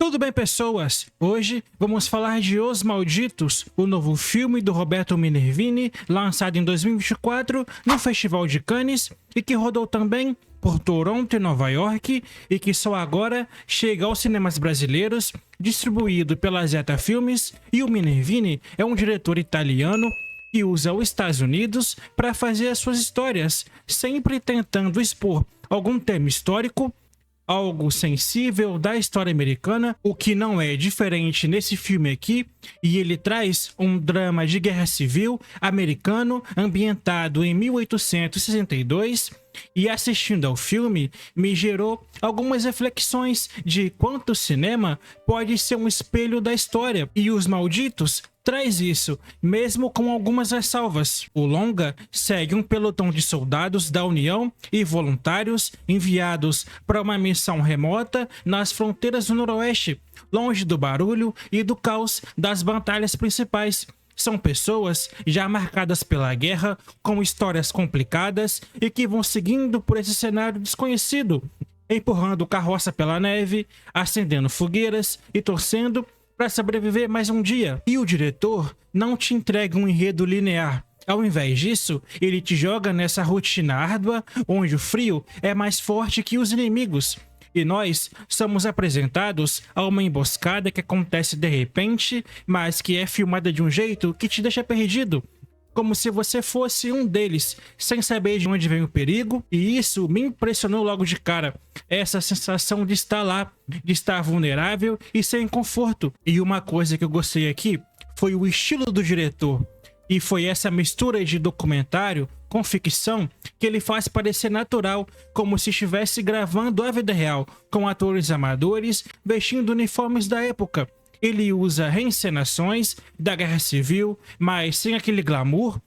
Tudo bem, pessoas? Hoje vamos falar de Os Malditos, o novo filme do Roberto Minervini, lançado em 2024 no Festival de Cannes e que rodou também por Toronto e Nova York e que só agora chega aos cinemas brasileiros, distribuído pela Zeta Filmes. E o Minervini é um diretor italiano que usa os Estados Unidos para fazer as suas histórias, sempre tentando expor algum tema histórico, algo sensível da história americana, o que não é diferente nesse filme aqui, e ele traz um drama de guerra civil americano ambientado em 1862, e assistindo ao filme me gerou algumas reflexões de quanto o cinema pode ser um espelho da história, e Os Malditos traz isso, mesmo com algumas ressalvas. O longa segue um pelotão de soldados da União e voluntários enviados para uma missão remota nas fronteiras do Noroeste, longe do barulho e do caos das batalhas principais. São pessoas já marcadas pela guerra, com histórias complicadas e que vão seguindo por esse cenário desconhecido, empurrando carroça pela neve, acendendo fogueiras e torcendo para sobreviver mais um dia. E o diretor não te entrega um enredo linear. Ao invés disso, ele te joga nessa rotina árdua, onde o frio é mais forte que os inimigos. E nós somos apresentados a uma emboscada que acontece de repente, mas que é filmada de um jeito que te deixa perdido, como se você fosse um deles, sem saber de onde vem o perigo, e isso me impressionou logo de cara. Essa sensação de estar lá, de estar vulnerável e sem conforto. E uma coisa que eu gostei aqui foi o estilo do diretor, e foi essa mistura de documentário com ficção que ele faz parecer natural, como se estivesse gravando a vida real, com atores amadores vestindo uniformes da época. Ele usa reencenações da Guerra Civil, mas sem aquele glamour,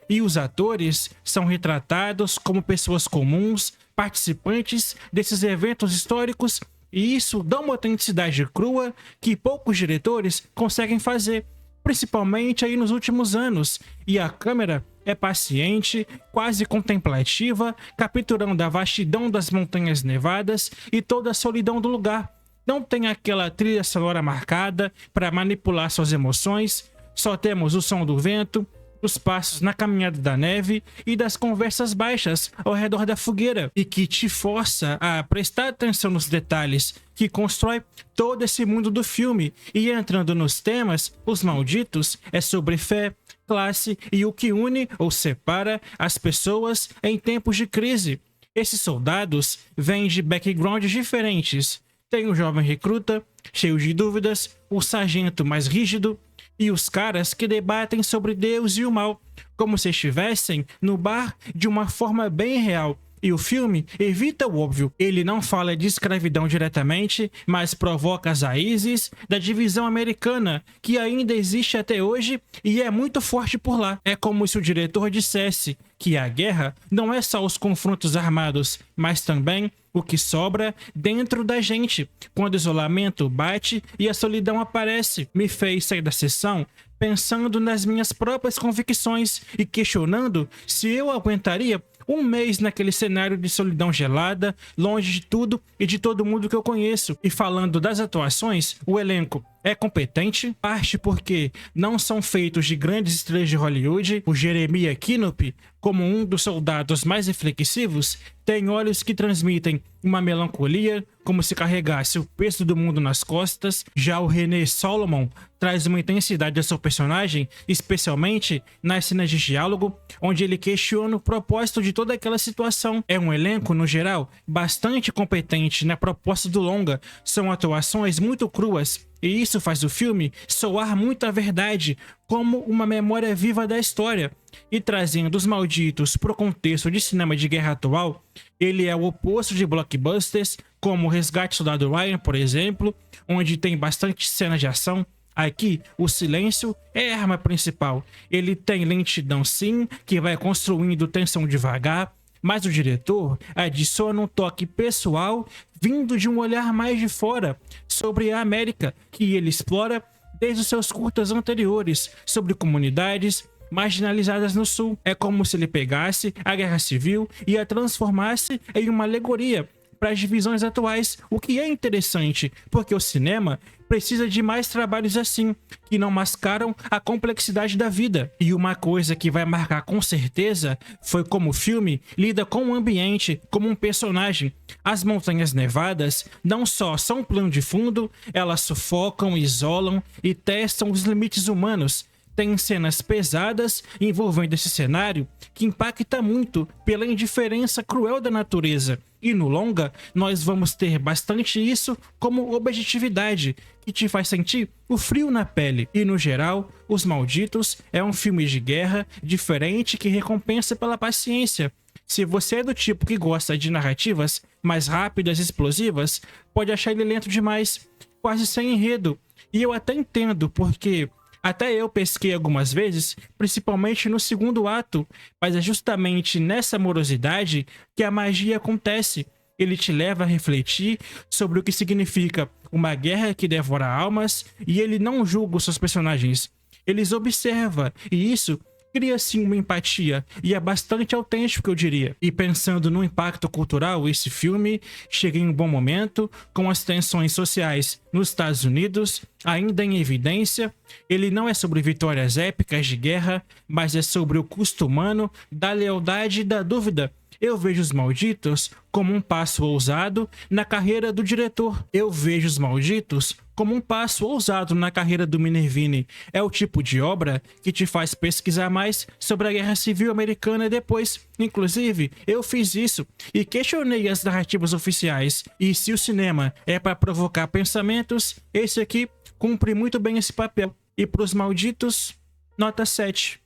e os atores são retratados como pessoas comuns, participantes desses eventos históricos, e isso dá uma autenticidade crua que poucos diretores conseguem fazer, principalmente aí nos últimos anos. E a câmera é paciente, quase contemplativa, capturando a vastidão das montanhas nevadas e toda a solidão do lugar. Não tem aquela trilha sonora marcada para manipular suas emoções, só temos o som do vento, os passos na caminhada da neve e das conversas baixas ao redor da fogueira, e que te força a prestar atenção nos detalhes, que constrói todo esse mundo do filme. E entrando nos temas, Os Malditos é sobre fé, classe e o que une ou separa as pessoas em tempos de crise. Esses soldados vêm de backgrounds diferentes. Tem o jovem recruta, cheio de dúvidas, o sargento mais rígido e os caras que debatem sobre Deus e o mal, como se estivessem no bar de uma forma bem real. E o filme evita o óbvio. Ele não fala de escravidão diretamente, mas provoca as raízes da divisão americana, que ainda existe até hoje e é muito forte por lá. É como se o diretor dissesse que a guerra não é só os confrontos armados, mas também o que sobra dentro da gente, quando o isolamento bate e a solidão aparece. Me fez sair da sessão pensando nas minhas próprias convicções e questionando se eu aguentaria um mês naquele cenário de solidão gelada, longe de tudo e de todo mundo que eu conheço. E falando das atuações, o elenco é competente, parte porque não são feitos de grandes estrelas de Hollywood. O Jeremiah Knop, como um dos soldados mais reflexivos, tem olhos que transmitem uma melancolia, como se carregasse o peso do mundo nas costas. Já o René Solomon traz uma intensidade ao seu personagem, especialmente nas cenas de diálogo, onde ele questiona o propósito de toda aquela situação. É um elenco, no geral, bastante competente na proposta do longa. São atuações muito cruas, e isso faz o filme soar muito a verdade, como uma memória viva da história. E trazendo Os Malditos para o contexto de cinema de guerra atual, ele é o oposto de blockbusters, como O Resgate do Soldado Ryan, por exemplo, onde tem bastante cena de ação. Aqui, o silêncio é a arma principal. Ele tem lentidão sim, que vai construindo tensão devagar, mas o diretor adiciona um toque pessoal vindo de um olhar mais de fora sobre a América, que ele explora desde os seus curtas anteriores, sobre comunidades marginalizadas no Sul. É como se ele pegasse a Guerra Civil e a transformasse em uma alegoria para as divisões atuais, o que é interessante, porque o cinema precisa de mais trabalhos assim, que não mascaram a complexidade da vida. E uma coisa que vai marcar com certeza foi como o filme lida com o ambiente, como um personagem. As Montanhas Nevadas não só são um plano de fundo, elas sufocam, isolam e testam os limites humanos. Tem cenas pesadas envolvendo esse cenário que impacta muito pela indiferença cruel da natureza. E no longa, nós vamos ter bastante isso como objetividade, que te faz sentir o frio na pele. E no geral, Os Malditos é um filme de guerra diferente que recompensa pela paciência. Se você é do tipo que gosta de narrativas mais rápidas e explosivas, pode achar ele lento demais, quase sem enredo. E eu até entendo, porque até eu pesquei algumas vezes, principalmente no segundo ato, mas é justamente nessa morosidade que a magia acontece. Ele te leva a refletir sobre o que significa uma guerra que devora almas, e ele não julga os seus personagens. Ele os observa, e isso cria sim uma empatia, e é bastante autêntico, eu diria. E pensando no impacto cultural, esse filme chega em um bom momento, com as tensões sociais nos Estados Unidos ainda em evidência. Ele não é sobre vitórias épicas de guerra, mas é sobre o custo humano, da lealdade e da dúvida. Eu vejo Os Malditos como um passo ousado na carreira do diretor. Eu vejo Os Malditos como um passo ousado na carreira do Minervini. É o tipo de obra que te faz pesquisar mais sobre a Guerra Civil Americana depois. Inclusive, eu fiz isso e questionei as narrativas oficiais. E se o cinema é para provocar pensamentos, esse aqui cumpre muito bem esse papel. E para Os Malditos, nota 7.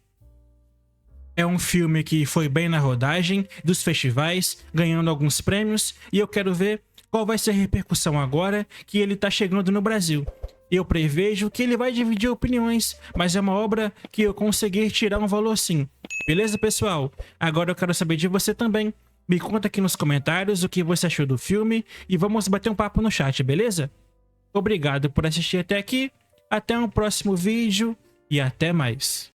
É um filme que foi bem na rodagem dos festivais, ganhando alguns prêmios, e eu quero ver qual vai ser a repercussão agora que ele tá chegando no Brasil. Eu prevejo que ele vai dividir opiniões, mas é uma obra que eu consegui tirar um valor sim. Beleza, pessoal? Agora eu quero saber de você também. Me conta aqui nos comentários o que você achou do filme e vamos bater um papo no chat, beleza? Obrigado por assistir até aqui, até um próximo vídeo e até mais.